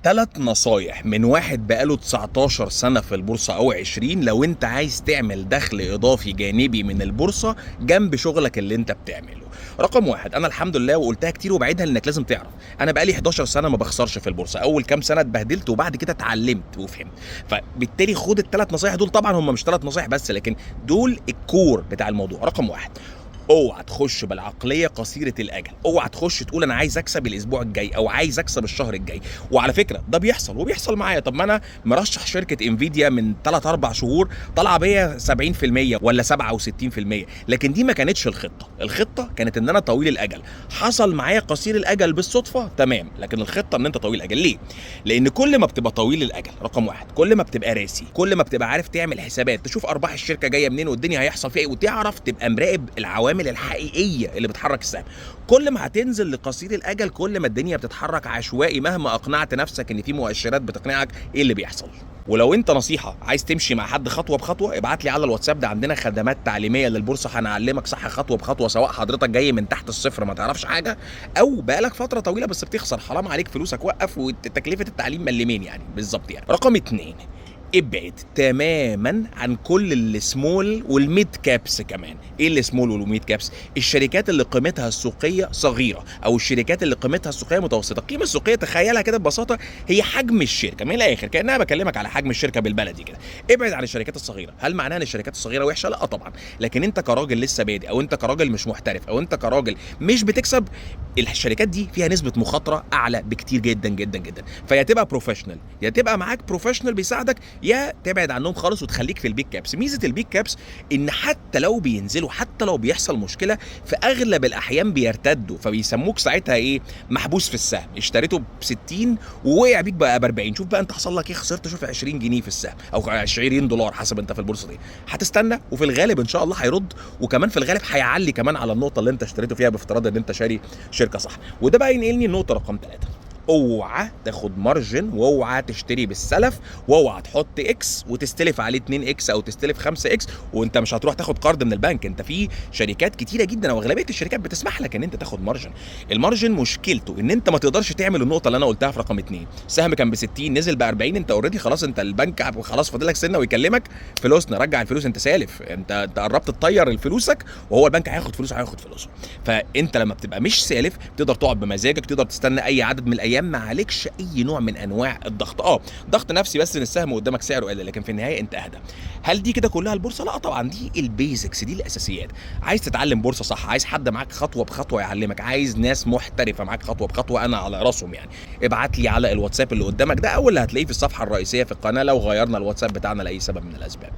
3 نصايح من واحد بقاله 19 سنة في البورصة أو 20 لو أنت عايز تعمل دخل إضافي جانبي من البورصة جنب شغلك اللي أنت بتعمله. رقم واحد، أنا الحمد لله وقلتها كتير وبعيدها لأنك لازم تعرف، أنا بقالي 11 سنة ما بخسرش في البورصة، أول كام سنة اتبهدلت وبعد كده اتعلمت وفهمت، فبالتالي خد ال3 نصايح دول، طبعًا هم مش 3 نصايح بس لكن دول الكور بتاع الموضوع. رقم واحد، اوعى تخش بالعقليه قصيره الاجل، اوعى تخش تقول انا عايز اكسب الاسبوع الجاي او عايز اكسب الشهر الجاي. وعلى فكره ده بيحصل وبيحصل معايا، طب ما انا مرشح شركه انفيديا من 3 4 شهور طالعه بيا 70% ولا 67%، لكن دي ما كانتش الخطه كانت ان انا طويل الاجل. حصل معايا قصير الاجل بالصدفه تمام، لكن الخطه ان انت طويل الاجل. ليه؟ لان كل ما بتبقى طويل الاجل، رقم واحد، كل ما بتبقى راسي، كل ما بتبقى عارف تعمل حسابات، تشوف ارباح الشركه جايه منين والدنيا هيحصل فيها ايه، وتعرف تبقى مراقب العوامل الحقيقيه اللي بتحرك السهم. كل ما هتنزل لقصير الاجل كل ما الدنيا بتتحرك عشوائي، مهما اقنعت نفسك ان في مؤشرات بتقنعك ايه اللي بيحصل. ولو انت نصيحه عايز تمشي مع حد خطوه بخطوه، ابعت لي على الواتساب، ده عندنا خدمات تعليميه للبورصه هنعلمك صح خطوه بخطوه، سواء حضرتك جاي من تحت الصفر ما تعرفش حاجه او بقالك فتره طويله بس بتخسر، حرام عليك فلوسك، وقف، وتكلفه التعليم ملمين يعني بالظبط يعني. رقم 2، ابعد تماما عن كل السمول والميد كابس. كمان ايه السمول والميد كابس؟ الشركات اللي قيمتها السوقيه صغيره او الشركات اللي قيمتها السوقيه متوسطه. القيمه السوقيه تخيلها كده ببساطه هي حجم الشركه من الاخر، كانها بكلمك على حجم الشركه بالبلدي كده. ابعد عن الشركات الصغيره. هل معناها ان الشركات الصغيره وحشه؟ لا طبعا، لكن انت كراجل لسه بادئ او انت كراجل مش محترف او انت كراجل مش بتكسب، الشركات دي فيها نسبه مخاطره اعلى بكتير جدا جدا جدا. فيا تبقى بروفيشنال يا تبقى معاك بروفيشنال بيساعدك، يا تبعد عنهم خالص وتخليك في البيك كابس. ميزه البيك كابس ان حتى لو بينزلوا، حتى لو بيحصل مشكله، في اغلب الاحيان بيرتدوا، فبيسموك ساعتها ايه؟ محبوس في السهم. اشتريته ب 60 ووقع بيك بقى ب 40، شوف بقى انت حصل لك ايه، خسرت شوف 20 جنيه في السهم او 20 دولار حسب انت في البورصه دي. هتستنى وفي الغالب ان شاء الله هيرد، وكمان في الغالب هيعلي كمان على النقطه اللي انت اشتريته فيها، بافتراض ان انت شاري شركه صح. وده بقى ينقلني النقطه رقم 3، اوعى تاخد مارجن، واوعى تشتري بالسلف، واوعى تحط اكس وتستلف عليه 2 اكس او تستلف 5 اكس، وانت مش هتروح تاخد قرض من البنك. انت في شركات كتيره جدا او اغلبيه الشركات بتسمح لك ان انت تاخد مارجن. المارجن مشكلته ان انت ما تقدرش تعمل النقطه اللي انا قلتها في رقم 2، سهم كان ب 60 نزل ب 40، انت اوريدي خلاص، انت البنك خلاص فاضل لك سنه ويكلمك فلوسنا، رجع الفلوس، انت سالف، انت قربت تطير فلوسك وهو البنك هياخد فلوسه. فانت لما بتبقى مش سالف تقدر تقعد بمزاجك، تقدر تستنى اي عدد من الايام، ما عليكش اي نوع من انواع الضغط. ضغط نفسي بس ان السهم قدامك سعره قل، لكن في النهايه انت اهدى. هل دي كده كلها البورصه؟ لا طبعا، دي البيزكس، دي الاساسيات. عايز تتعلم بورصه صح، عايز حد معاك خطوه بخطوه يعلمك، عايز ناس محترفه معاك خطوه بخطوه، انا على راسهم يعني. ابعت لي على الواتساب اللي قدامك ده او اللي هتلاقيه في الصفحه الرئيسيه في القناه لو غيرنا الواتساب بتاعنا لاي سبب من الاسباب.